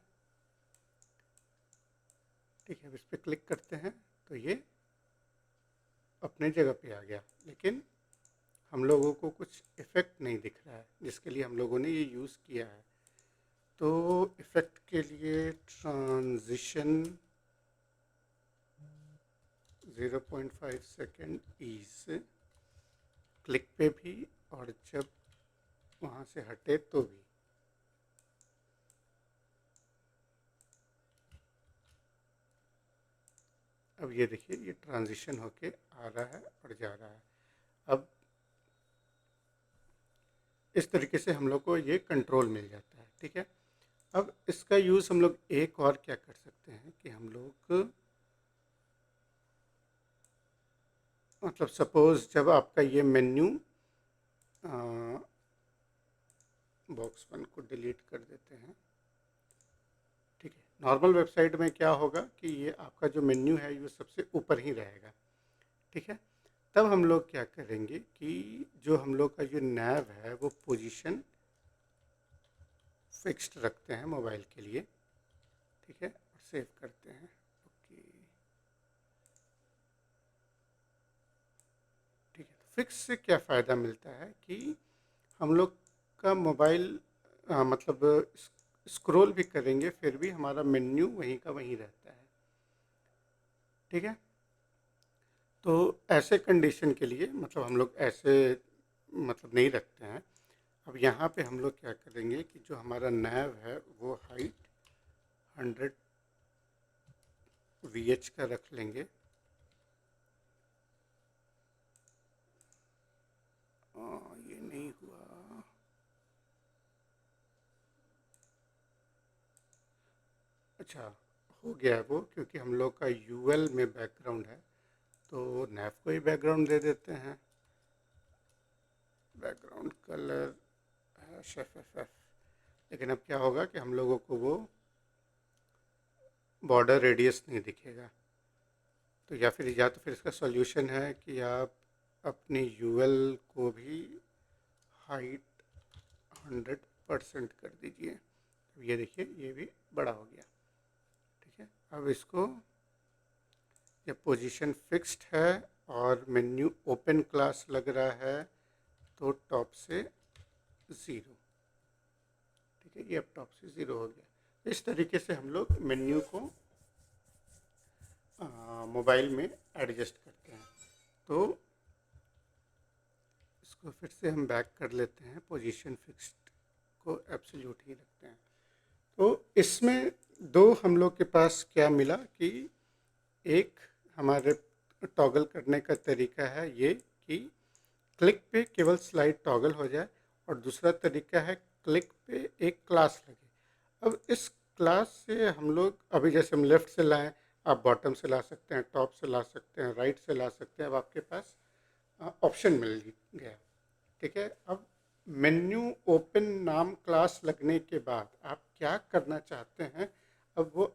ठीक है, अब इस पर क्लिक करते हैं तो ये अपने जगह पे आ गया, लेकिन हम लोगों को कुछ इफ़ेक्ट नहीं दिख रहा है जिसके लिए हम लोगों ने ये यूज़ किया है। तो इफ़ेक्ट के लिए ट्रांजिशन 0.5 सेकेंड ईज, क्लिक पे भी और जब वहाँ से हटे तो भी। अब ये देखिए, ये ट्रांजिशन होके आ रहा है और जा रहा है। अब इस तरीके से हम लोग को ये कंट्रोल मिल जाता है। ठीक है, अब इसका यूज़ हम लोग एक और क्या कर सकते हैं कि हम लोग मतलब सपोज़ जब आपका ये मेन्यू बॉक्स 1 को डिलीट कर देते हैं। ठीक है, नॉर्मल वेबसाइट में क्या होगा कि ये आपका जो मेन्यू है ये सबसे ऊपर ही रहेगा। ठीक है, तब हम लोग क्या करेंगे कि जो हम लोग का जो नैव है वो पोजीशन फिक्स्ड रखते हैं मोबाइल के लिए। ठीक है, और सेव करते हैं। ओके, ठीक है, तो फिक्स से क्या फ़ायदा मिलता है कि हम लोग का मोबाइल मतलब स्क्रॉल भी करेंगे फिर भी हमारा मेन्यू वहीं का वहीं रहता है। ठीक है, तो ऐसे कंडीशन के लिए मतलब हम लोग ऐसे मतलब नहीं रखते हैं। अब यहाँ पे हम लोग क्या करेंगे कि जो हमारा नैव है वो हाइट 100 VH का रख लेंगे। ये नहीं हुआ। अच्छा, हो गया है वो, क्योंकि हम लोग का यूएल में बैकग्राउंड है तो नैव को ही बैकग्राउंड दे देते हैं। Background colour FFF। लेकिन अब क्या होगा कि हम लोगों को वो बॉर्डर रेडियस नहीं दिखेगा। तो या तो फिर इसका सॉल्यूशन है कि आप अपनी यूएल को भी हाइट 100% कर दीजिए। ये देखिए ये भी बड़ा हो गया। ठीक है, अब इसको, ये पोजीशन फिक्स्ड है और मेन्यू ओपन क्लास लग रहा है, तो टॉप से 0। ठीक है, ये अब टॉप से 0 हो गया। इस तरीके से हम लोग मेन्यू को मोबाइल में एडजस्ट करते हैं। तो इसको फिर से हम बैक कर लेते हैं, पोजीशन फिक्स्ड को एब्सोल्यूट ही रखते हैं। तो इसमें दो हम लोग के पास क्या मिला कि एक हमारे टॉगल करने का तरीका है ये कि क्लिक पे केवल स्लाइड टॉगल हो जाए, और दूसरा तरीका है क्लिक पे एक क्लास लगे। अब इस क्लास से हम लोग, अभी जैसे हम लेफ़्ट से लाएं, आप बॉटम से ला सकते हैं, टॉप से ला सकते हैं, राइट से ला सकते हैं। अब आपके पास ऑप्शन मिल गया। ठीक है, अब मेन्यू ओपन नाम क्लास लगने के बाद आप क्या करना चाहते हैं, अब वो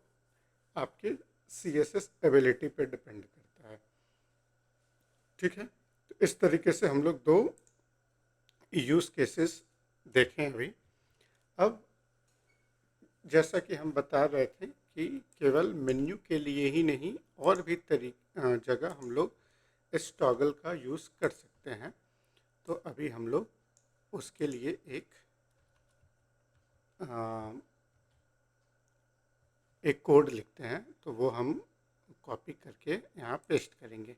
आपके CSS एबिलिटी पे डिपेंड करता है। ठीक है, तो इस तरीके से हम लोग दो यूज़ केसेस देखें अभी। अब जैसा कि हम बता रहे थे कि केवल मेन्यू के लिए ही नहीं, और भी जगह हम लोग इस टॉगल का यूज़ कर सकते हैं। तो अभी हम लोग उसके लिए एक कोड लिखते हैं, तो वो हम कॉपी करके यहाँ पेस्ट करेंगे।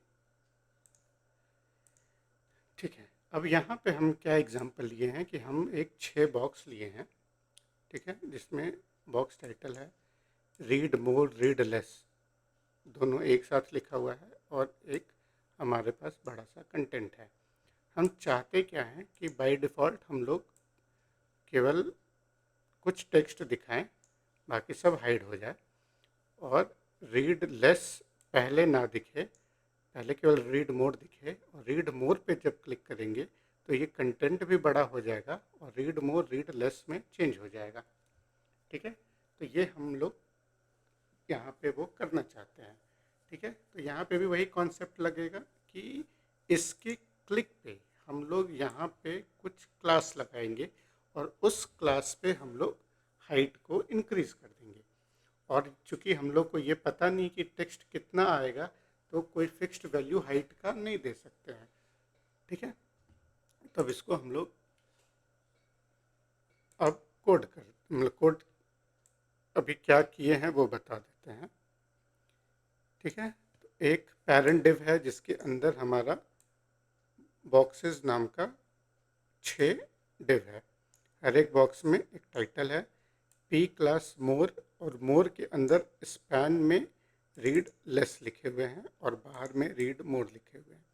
ठीक है, अब यहाँ पे हम क्या एग्जांपल लिए हैं कि हम एक 6 बॉक्स लिए हैं। ठीक है, जिसमें बॉक्स टाइटल है रीड मोर रीड लेस, दोनों एक साथ लिखा हुआ है, और एक हमारे पास बड़ा सा कंटेंट है। हम चाहते क्या हैं कि बाय डिफ़ॉल्ट हम लोग केवल कुछ टेक्स्ट दिखाएं, बाकी सब हाइड हो जाए, और रीड लेस पहले ना दिखे, पहले केवल रीड मोर दिखे। और रीड मोर पे जब क्लिक करेंगे तो ये कंटेंट भी बड़ा हो जाएगा और रीड मोर रीड लेस में चेंज हो जाएगा। ठीक है, तो ये हम लोग यहाँ पे वो करना चाहते हैं। ठीक है, तो यहाँ पे भी वही कॉन्सेप्ट लगेगा कि इसके क्लिक पे हम लोग यहाँ पे कुछ क्लास लगाएंगे, और उस क्लास पे हम लोग हाइट को इंक्रीज़ कर देंगे। और चूंकि हम लोग को ये पता नहीं कि टेक्स्ट कितना आएगा, तो कोई फिक्स्ड वैल्यू हाइट का नहीं दे सकते हैं। ठीक है, तब इसको हम लोग अब कोड अभी क्या किए हैं वो बता देते हैं। ठीक है, तो एक पेरेंट डिव है जिसके अंदर हमारा बॉक्सेस नाम का 6 डिव है। हर एक बॉक्स में एक टाइटल है, पी क्लास मोर, और मोर के अंदर स्पैन में रीड लेस लिखे हुए हैं और बाहर में रीड मोर लिखे हुए हैं।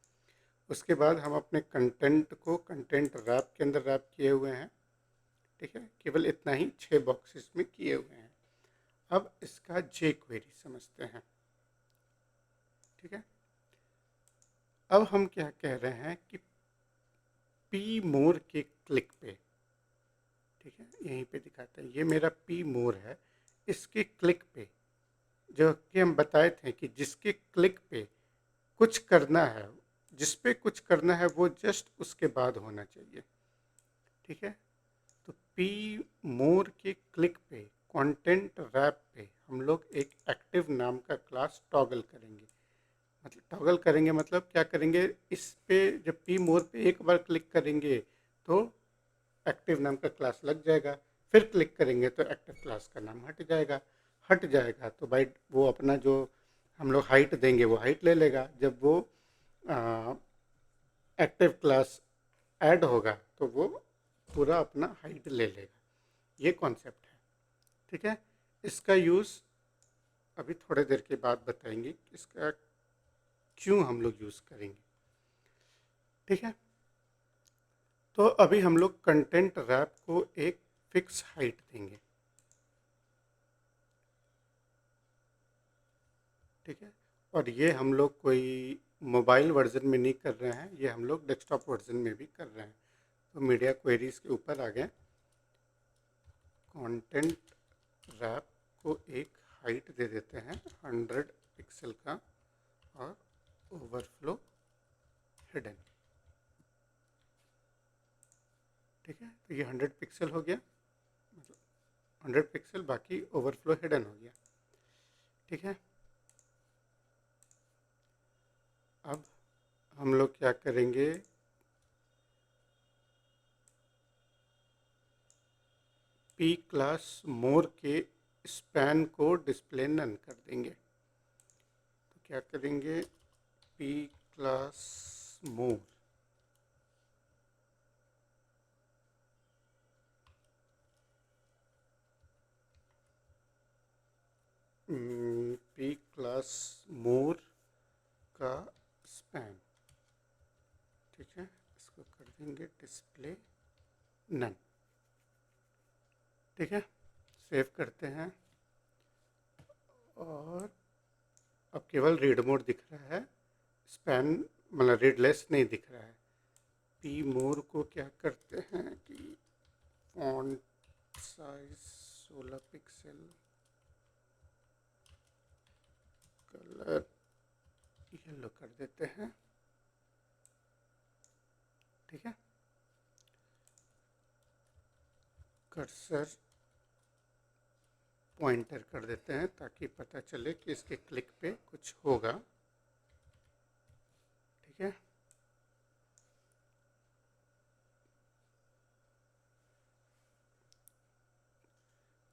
उसके बाद हम अपने कंटेंट को कंटेंट रैप के अंदर रैप किए हुए हैं। ठीक है, केवल इतना ही 6 बॉक्सेस में किए हुए हैं। अब इसका जे क्वेरी समझते हैं। ठीक है, अब हम क्या कह रहे हैं कि पी मोर के क्लिक पे, ठीक है, यहीं पे दिखाते हैं, ये मेरा पी मोर है, इसके क्लिक पे, जो कि हम बताए थे कि जिसके क्लिक पे कुछ करना है, जिस पे कुछ करना है वो जस्ट उसके बाद होना चाहिए। ठीक है, तो पी मोर के क्लिक पे कंटेंट रैप पे हम लोग एक एक्टिव नाम का क्लास टॉगल करेंगे। मतलब टॉगल करेंगे मतलब क्या करेंगे, इस पे जब पी मोर पे एक बार क्लिक करेंगे तो एक्टिव नाम का क्लास लग जाएगा, फिर क्लिक करेंगे तो एक्टिव क्लास का नाम हट जाएगा तो भाई वो अपना जो हम लोग हाइट देंगे वो हाइट ले लेगा। जब वो एक्टिव क्लास ऐड होगा तो वो पूरा अपना हाइट ले लेगा। ये कॉन्सेप्ट है। ठीक है, इसका यूज़ अभी थोड़े देर के बाद बताएंगे, इसका क्यों हम लोग यूज़ करेंगे। ठीक है, तो अभी हम लोग कंटेंट रैप को एक फिक्स हाइट देंगे। ठीक है, और ये हम लोग कोई मोबाइल वर्जन में नहीं कर रहे हैं, ये हम लोग डेस्कटॉप वर्जन में भी कर रहे हैं। तो मीडिया क्वेरीज के ऊपर आ गए, कंटेंट रैप को एक हाइट दे देते हैं 100 पिक्सल का, और ओवरफ्लो हिडन। ठीक है, तो ये 100 पिक्सल हो गया, मतलब 100 पिक्सल, बाकी ओवरफ्लो हिडन हो गया। ठीक है, अब हम लोग क्या करेंगे, पी क्लास मोर के स्पैन को डिस्प्ले नन कर देंगे। तो क्या करेंगे, पी क्लास मोर पी क्लास मोर का स्पैन, ठीक है, इसको कर देंगे डिस्प्ले नन। ठीक है, सेव करते हैं और अब केवल रीड मोड दिख रहा है, स्पैन मतलब रीडलेस नहीं दिख रहा है। पी मोर को क्या करते हैं कि font size 16 pixel, colour yellow कर देते हैं। ठीक है, कर्सर पॉइंटर कर देते हैं ताकि पता चले कि इसके क्लिक पे कुछ होगा। ठीक है,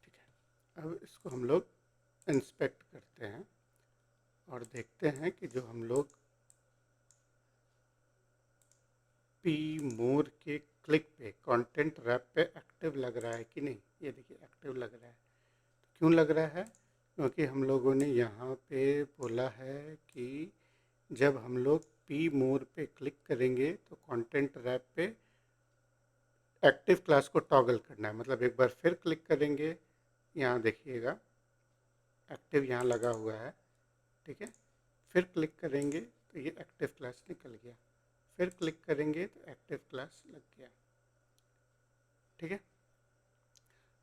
ठीक है, अब इसको हम लोग इंस्पेक्ट करते हैं और देखते हैं कि जो हम लोग पी मोर के क्लिक पे कंटेंट रैप पे एक्टिव लग रहा है कि नहीं। ये देखिए एक्टिव लग रहा है। तो क्यों लग रहा है, क्योंकि हम लोगों ने यहाँ पे बोला है कि जब हम लोग पी मोर पे क्लिक करेंगे तो कंटेंट रैप पे एक्टिव क्लास को टॉगल करना है। मतलब एक बार फिर क्लिक करेंगे, यहाँ देखिएगा एक्टिव यहाँ लगा हुआ है। ठीक है, फिर क्लिक करेंगे तो ये एक्टिव क्लास निकल गया, फिर क्लिक करेंगे तो एक्टिव क्लास लग गया। ठीक है,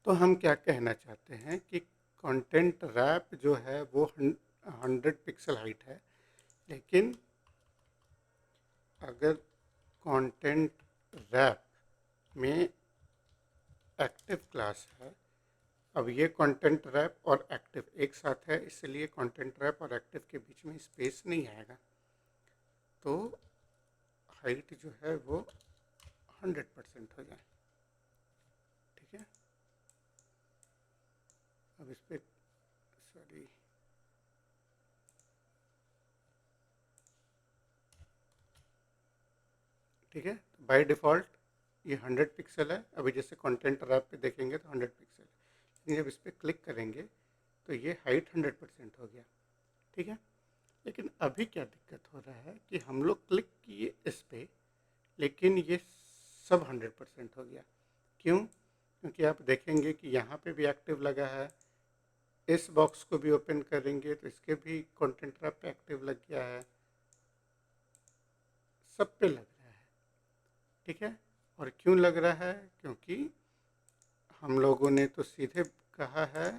तो हम क्या कहना चाहते हैं कि कंटेंट रैप जो है वो 100 पिक्सल हाइट है, लेकिन अगर कंटेंट रैप में एक्टिव क्लास है, अब ये कंटेंट रैप और एक्टिव एक साथ है, इसलिए कंटेंट रैप और एक्टिव के बीच में स्पेस नहीं आएगा, तो हाइट जो है वो 100% हो जाए। ठीक है, अब इस पर सॉरी ठीक है, बाय डिफ़ॉल्ट ये 100 पिक्सल है। अभी जैसे कंटेंट रैप पे देखेंगे तो 100 पिक्सल, लेकिन जब इस पर क्लिक करेंगे तो ये हाइट 100% हो गया। ठीक है, लेकिन अभी क्या दिक्कत हो रहा है कि हम लोग क्लिक किए इस पर, लेकिन ये सब 100% हो गया। क्यों, क्योंकि आप देखेंगे कि यहाँ पे भी एक्टिव लगा है, इस बॉक्स को भी ओपन करेंगे तो इसके भी कंटेंट रैप पे एक्टिव लग गया है, सब पे लग रहा है। ठीक है, और क्यों लग रहा है, क्योंकि हम लोगों ने तो सीधे कहा है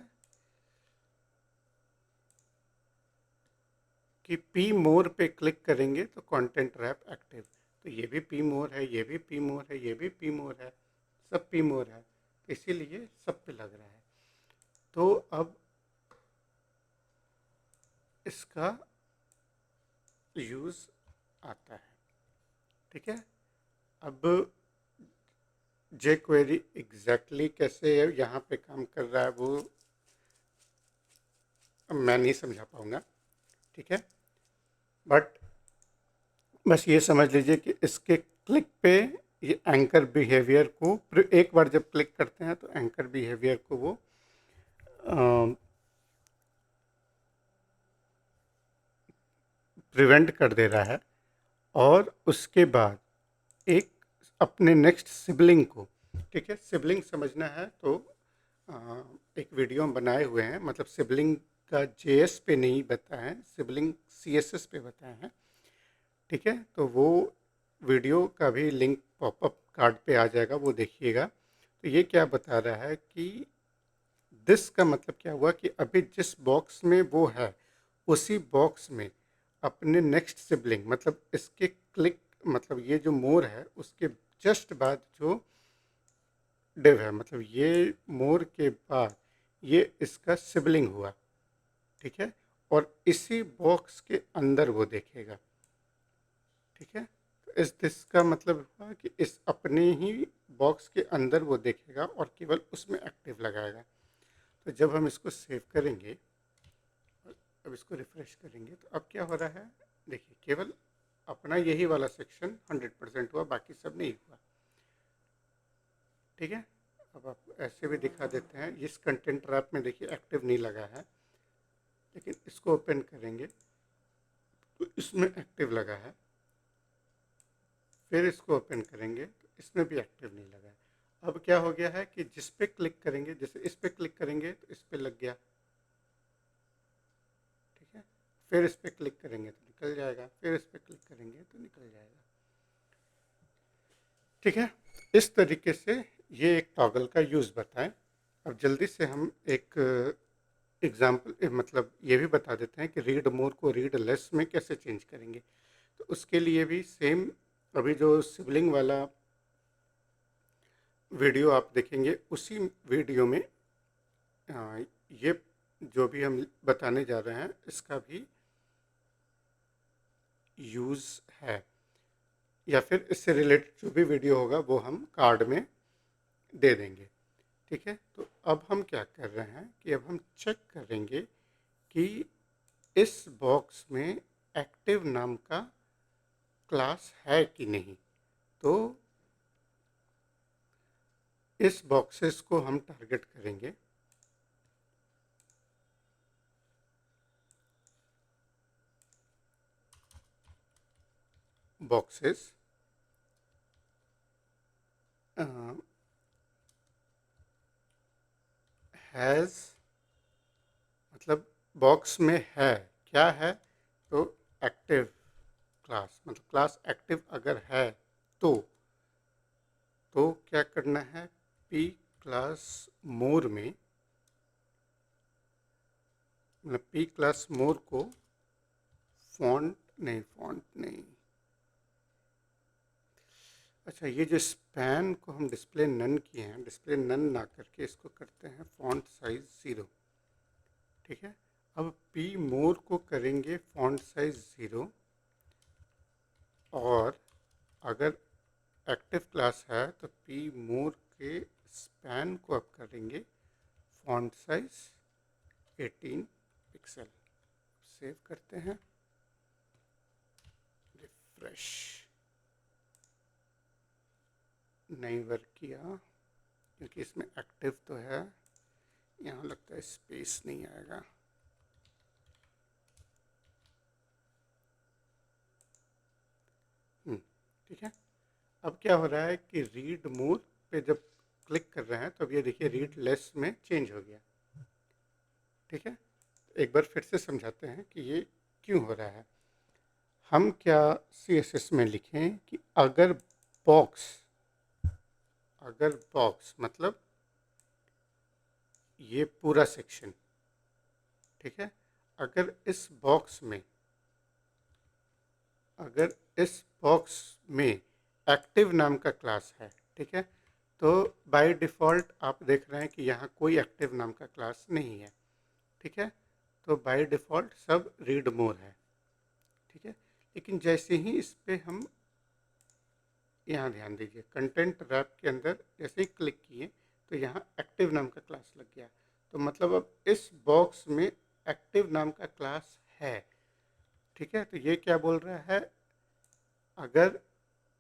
कि पी मोर पे क्लिक करेंगे तो कंटेंट रैप एक्टिव, तो ये भी पी मोर है, ये भी पी मोर है, ये भी पी मोर है, सब पी मोर है, तो इसीलिए सब पे लग रहा है। तो अब इसका यूज़ आता है। ठीक है, अब जे क्वेरी एग्जैक्टली कैसे यहाँ पे काम कर रहा है वो मैं नहीं समझा पाऊँगा। ठीक है, बट बस ये समझ लीजिए कि इसके क्लिक पे ये एंकर बिहेवियर को एक बार जब क्लिक करते हैं तो एंकर बिहेवियर को वो प्रिवेंट कर दे रहा है, और उसके बाद एक अपने नेक्स्ट सिबलिंग को, ठीक है, सिबलिंग समझना है तो एक वीडियो हम बनाए हुए हैं, मतलब सिबलिंग का जेएस पे नहीं बताया है, सिबलिंग सीएसएस पे बताया है। ठीक है, तो वो वीडियो का भी लिंक पॉपअप कार्ड पे आ जाएगा, वो देखिएगा। तो ये क्या बता रहा है कि दिस का मतलब क्या हुआ कि अभी जिस बॉक्स में वो है उसी बॉक्स में अपने नेक्स्ट सिबलिंग, मतलब इसके क्लिक, मतलब ये जो मोर है उसके जस्ट बाद जो डिव है, मतलब ये मोर के बाद ये इसका सिबलिंग हुआ, ठीक है, और इसी बॉक्स के अंदर वो देखेगा, ठीक है। तो इस दिस का मतलब हुआ कि इस अपने ही बॉक्स के अंदर वो देखेगा और केवल उसमें एक्टिव लगाएगा। तो जब हम इसको सेव करेंगे, अब इसको रिफ्रेश करेंगे, तो अब क्या हो रहा है, देखिए केवल अपना यही वाला सेक्शन 100% हुआ, बाकी सब नहीं हुआ, ठीक है। अब आप ऐसे भी दिखा देते हैं, इस कंटेंट ट्रैप में देखिए एक्टिव नहीं लगा है, लेकिन इसको ओपन करेंगे तो इसमें एक्टिव लगा है, फिर इसको ओपन करेंगे तो इसमें भी एक्टिव नहीं लगा है। अब क्या हो गया है कि जिस पे क्लिक करेंगे, जैसे इस पे क्लिक करेंगे तो इस पे लग गया, ठीक है, फिर इस पे क्लिक करेंगे तो निकल जाएगा, फिर इस पे क्लिक करेंगे तो निकल जाएगा, ठीक है। इस तरीके से ये एक टॉगल का यूज़ बताएं। अब जल्दी से हम एक एग्जाम्पल मतलब ये भी बता देते हैं कि रीड मोर को रीड लेस में कैसे चेंज करेंगे। तो उसके लिए भी सेम, अभी जो सिबलिंग वाला वीडियो आप देखेंगे उसी वीडियो में ये जो भी हम बताने जा रहे हैं इसका भी यूज़ है, या फिर इससे रिलेटेड जो भी वीडियो होगा वो हम कार्ड में दे देंगे, ठीक है। तो अब हम क्या कर रहे हैं कि अब हम चेक करेंगे कि इस बॉक्स में एक्टिव नाम का क्लास है कि नहीं। तो इस बॉक्सेस को हम टारगेट करेंगे, बॉक्सेस हैज़, मतलब बॉक्स में है, क्या है, तो एक्टिव क्लास, मतलब क्लास एक्टिव अगर है तो क्या करना है, पी क्लास मोर में, मतलब पी क्लास मोर को फॉन्ट नहीं, अच्छा ये जो स्पैन को हम डिस्प्ले नन किए हैं, डिस्प्ले नन ना करके इसको करते हैं फॉन्ट साइज 0, ठीक है। अब पी मोर को करेंगे फॉन्ट साइज 0, और अगर एक्टिव क्लास है तो पी मोर के स्पैन को अब करेंगे फॉन्ट साइज 18 पिक्सल। सेव करते हैं, रिफ्रेश, नहीं वर्क किया क्योंकि इसमें एक्टिव तो है, यहाँ लगता है स्पेस नहीं आएगा, ठीक है। अब क्या हो रहा है कि रीड मोर पे जब क्लिक कर रहे हैं तो अब ये देखिए रीड लेस में चेंज हो गया, ठीक है। एक बार फिर से समझाते हैं कि ये क्यों हो रहा है। हम क्या CSS में लिखें कि अगर बॉक्स मतलब ये पूरा सेक्शन, ठीक है, अगर इस बॉक्स में एक्टिव नाम का क्लास है, ठीक है, तो बाय डिफ़ॉल्ट आप देख रहे हैं कि यहाँ कोई एक्टिव नाम का क्लास नहीं है, ठीक है। तो बाय डिफ़ॉल्ट सब रीड मोर है, ठीक है। लेकिन जैसे ही इस पे हम, यहाँ ध्यान दीजिए कंटेंट रैप के अंदर जैसे ही क्लिक किए तो यहाँ एक्टिव नाम का क्लास लग गया, तो मतलब अब इस बॉक्स में एक्टिव नाम का क्लास है, ठीक है। तो ये क्या बोल रहा है, अगर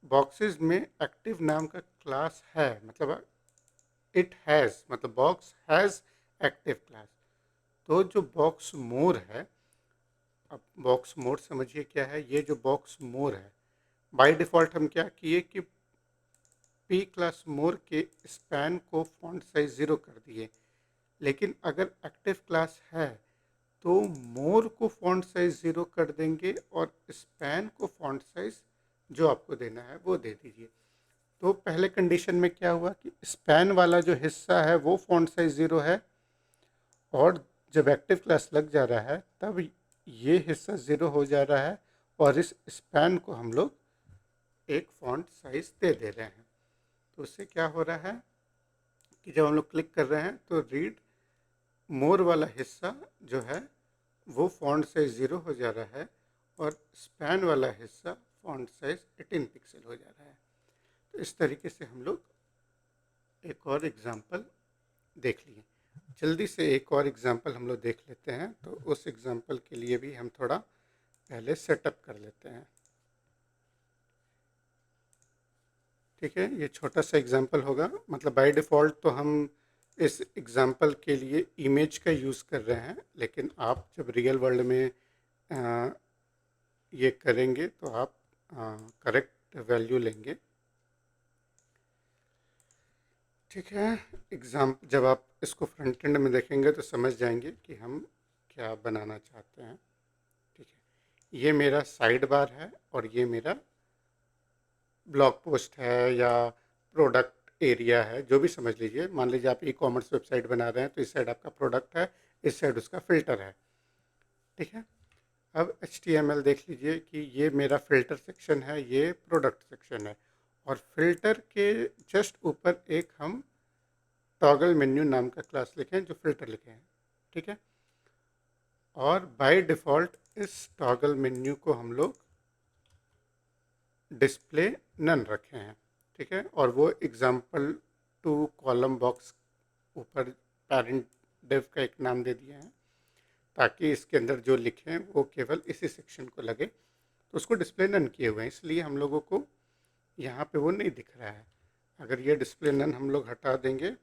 बॉक्सेस में एक्टिव नाम का क्लास है, मतलब इट हैज़, मतलब बॉक्स हैज़ एक्टिव क्लास, तो जो बॉक्स मोर है, अब बॉक्स मोर समझिए क्या है, ये जो बॉक्स मोर है बाय डिफ़ॉल्ट हम क्या किए कि पी क्लास मोर के स्पैन को फॉन्ट साइज 0 कर दिए, लेकिन अगर एक्टिव क्लास है तो मोर को फॉन्ट साइज 0 कर देंगे और स्पैन को फॉन्ट साइज जो आपको देना है वो दे दीजिए। तो पहले कंडीशन में क्या हुआ कि स्पैन वाला जो हिस्सा है वो फॉन्ट साइज 0 है, और जब एक्टिव क्लास लग जा रहा है तब ये हिस्सा 0 हो जा रहा है, और इस स्पैन को हम लोग एक फॉन्ट साइज दे रहे हैं। तो उससे क्या हो रहा है कि जब हम लोग क्लिक कर रहे हैं तो रीड मोर वाला हिस्सा जो है वो फॉन्ट साइज 0 हो जा रहा है और स्पैन वाला हिस्सा फॉन्ट साइज 18 पिक्सल हो जा रहा है। तो इस तरीके से हम लोग एक और एग्जांपल देख लिए। जल्दी से एक और एग्जांपल हम लोग देख लेते हैं। तो उस एग्जांपल के लिए भी हम थोड़ा पहले सेटअप कर लेते हैं। ठीक है, ये छोटा सा एग्जांपल होगा, मतलब बाय डिफ़ॉल्ट तो हम इस एग्जांपल के लिए इमेज का यूज़ कर रहे हैं, लेकिन आप जब रियल वर्ल्ड में ये करेंगे तो आप करेक्ट वैल्यू लेंगे। ठीक है, जब आप इसको फ्रंट एंड में देखेंगे तो समझ जाएंगे कि हम क्या बनाना चाहते हैं। ठीक है, ये मेरा साइड बार है और ये मेरा ब्लॉग पोस्ट है या प्रोडक्ट एरिया है, जो भी समझ लीजिए। मान लीजिए आप ई कॉमर्स वेबसाइट बना रहे हैं तो इस साइड आपका प्रोडक्ट है, इस साइड उसका फ़िल्टर है। ठीक है, अब HTML देख लीजिए कि ये मेरा फ़िल्टर सेक्शन है, ये प्रोडक्ट सेक्शन है और फ़िल्टर के जस्ट ऊपर एक हम टॉगल मेन्यू नाम का क्लास लिखें जो फ़िल्टर लिखे हैं। ठीक है, और बाय डिफ़ॉल्ट इस टॉगल मेन्यू को हम लोग डिस्प्ले नन रखे हैं। ठीक है, और वो एग्जाम्पल टू कॉलम बॉक्स ऊपर पेरेंट डिव का एक नाम दे दिया है, ताकि इसके अंदर जो लिखें वो केवल इसी सेक्शन को लगे। तो उसको डिस्प्ले नन किए हुए हैं, इसलिए हम लोगों को यहाँ पे वो नहीं दिख रहा है। अगर ये डिस्प्ले नन हम लोग हटा देंगे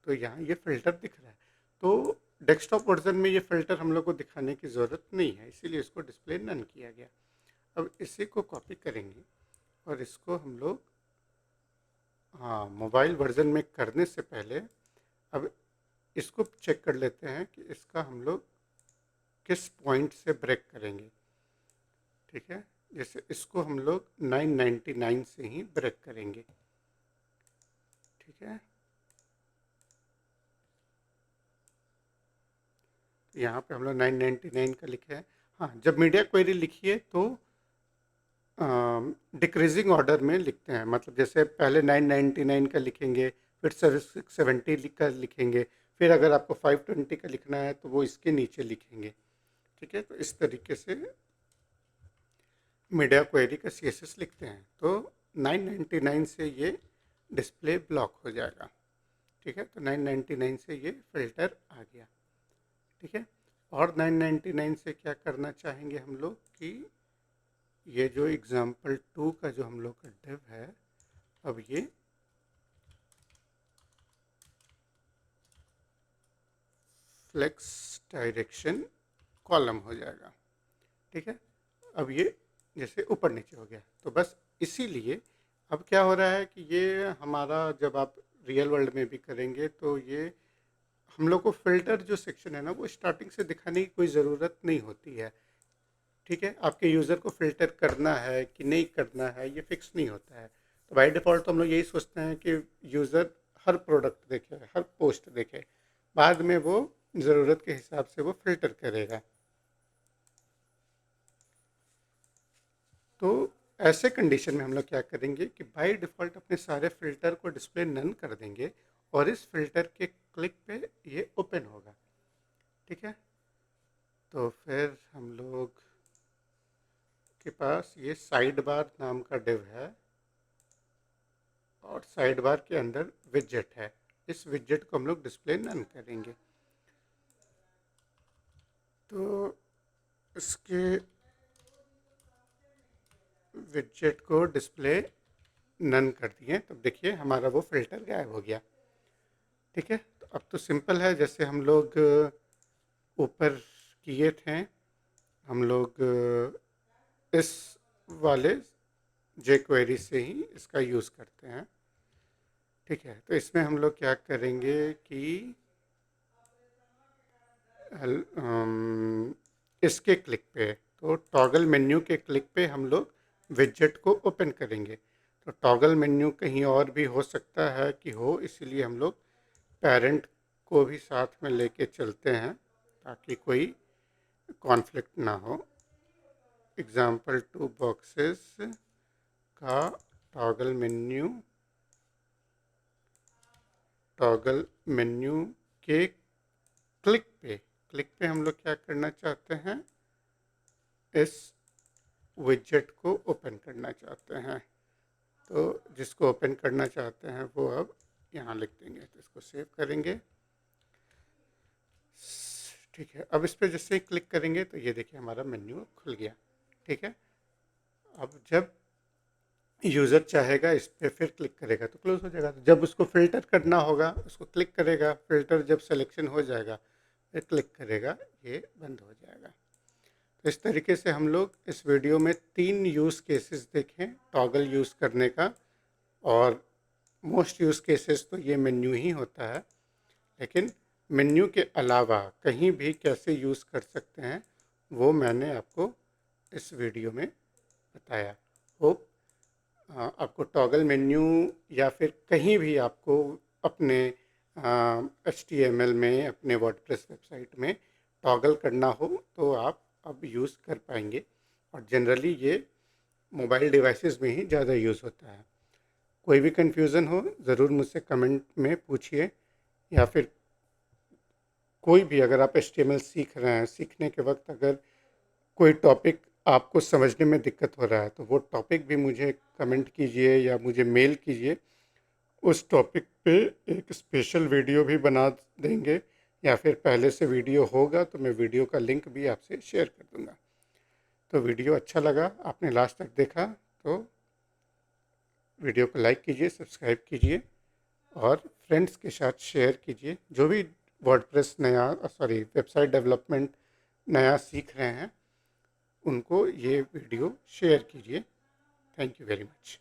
तो यहाँ ये फ़िल्टर दिख रहा है। तो डेस्कटॉप वर्जन में ये फ़िल्टर हम लोग को दिखाने की ज़रूरत नहीं है, इसीलिए इसको डिस्प्ले नन किया गया। अब इसी को कॉपी करेंगे और इसको हम लोग मोबाइल वर्जन में करने से पहले अब इसको चेक कर लेते हैं कि इसका हम लोग किस पॉइंट से ब्रेक करेंगे। ठीक है, जैसे इसको हम लोग 999 से ही ब्रेक करेंगे। ठीक है, तो यहाँ पे हम लोग 999 का लिखे हैं। हाँ, जब मीडिया क्वेरी लिखिए तो डिक्रीजिंग ऑर्डर में लिखते हैं, मतलब जैसे पहले 999 का लिखेंगे, फिर 670 का लिखेंगे, फिर अगर आपको 520 का लिखना है तो वो इसके नीचे लिखेंगे। ठीक है, तो इस तरीके से मीडिया क्वेरी का CSS लिखते हैं। तो 999 से ये डिस्प्ले ब्लॉक हो जाएगा। ठीक है, तो 999 से ये फ़िल्टर आ गया। ठीक है, और 999 से क्या करना चाहेंगे हम लोग कि ये जो एग्जाम्पल 2 का जो हम लोग का डिव है, अब ये फ्लेक्स डायरेक्शन कॉलम हो जाएगा। ठीक है, अब ये जैसे ऊपर नीचे हो गया, तो बस इसीलिए अब क्या हो रहा है कि ये हमारा जब आप रियल वर्ल्ड में भी करेंगे तो ये हम लोग को फ़िल्टर जो सेक्शन है ना वो स्टार्टिंग से दिखाने की कोई ज़रूरत नहीं होती है। ठीक है, आपके यूज़र को फ़िल्टर करना है कि नहीं करना है ये फिक्स नहीं होता है। तो बाय डिफ़ॉल्ट तो हम लोग यही सोचते हैं कि यूज़र हर प्रोडक्ट देखे, हर पोस्ट देखे, बाद में वो ज़रूरत के हिसाब से वो फ़िल्टर करेगा। तो ऐसे कंडीशन में हम लोग क्या करेंगे कि बाय डिफ़ॉल्ट अपने सारे फ़िल्टर को डिस्प्ले नन कर देंगे और इस फ़िल्टर के क्लिक पे ये ओपन होगा। ठीक है, तो फिर हम लोग के पास ये साइड बार नाम का डिव है और साइड बार के अंदर विजेट है। इस विजेट को हम लोग डिस्प्ले नन करेंगे। तो इसके विजेट को डिस्प्ले नन कर दिए, तब देखिए हमारा वो फ़िल्टर गायब हो गया। ठीक है, तो अब तो सिंपल है, जैसे हम लोग ऊपर किए थे, हम लोग इस वाले जे क्वेरी से ही इसका यूज़ करते हैं। ठीक है, तो इसमें हम लोग क्या करेंगे कि इसके क्लिक पे, तो टॉगल मेन्यू के क्लिक पे हम लोग विजेट को ओपन करेंगे। तो टॉगल मेन्यू कहीं और भी हो सकता है कि हो, इसलिए हम लोग पेरेंट को भी साथ में लेके चलते हैं ताकि कोई कॉन्फ्लिक्ट ना हो। एग्जाम्पल 2 बॉक्सेस का टॉगल मेन्यू टॉगल मेन्यू के क्लिक पे हम लोग क्या करना चाहते हैं, इस विजेट को ओपन करना चाहते हैं। तो जिसको ओपन करना चाहते हैं वो अब यहाँ लिख देंगे, तो इसको सेव करेंगे। ठीक है, अब इस पर जैसे ही क्लिक करेंगे तो ये देखिए हमारा मेन्यू खुल गया। ठीक है, अब जब यूज़र चाहेगा इस पर फिर क्लिक करेगा तो क्लोज हो जाएगा। तो जब उसको फ़िल्टर करना होगा उसको क्लिक करेगा, फ़िल्टर जब सिलेक्शन हो जाएगा फिर क्लिक करेगा, ये बंद हो जाएगा। तो इस तरीके से हम लोग इस वीडियो में 3 यूज़ केसेस देखें टॉगल यूज़ करने का, और मोस्ट यूज़ केसेस तो ये मेन्यू ही होता है, लेकिन मेन्यू के अलावा कहीं भी कैसे यूज़ कर सकते हैं वो मैंने आपको इस वीडियो में बताया। होप आपको टॉगल मेन्यू या फिर कहीं भी आपको अपने HTML में, अपने वर्डप्रेस वेबसाइट में टॉगल करना हो तो आप अब यूज़ कर पाएंगे। और जनरली ये मोबाइल डिवाइसेस में ही ज़्यादा यूज़ होता है। कोई भी कन्फ्यूज़न हो ज़रूर मुझसे कमेंट में पूछिए, या फिर कोई भी अगर आप HTML सीख रहे हैं, सीखने के वक्त अगर कोई टॉपिक आपको समझने में दिक्कत हो रहा है तो वो टॉपिक भी मुझे कमेंट कीजिए या मुझे मेल कीजिए। उस टॉपिक पे एक स्पेशल वीडियो भी बना देंगे, या फिर पहले से वीडियो होगा तो मैं वीडियो का लिंक भी आपसे शेयर कर दूंगा। तो वीडियो अच्छा लगा, आपने लास्ट तक देखा तो वीडियो को लाइक कीजिए, सब्सक्राइब कीजिए और फ्रेंड्स के साथ शेयर कीजिए। जो भी वर्डप्रेस वेबसाइट डेवलपमेंट नया सीख रहे हैं उनको ये वीडियो शेयर कीजिए। Thank you very much.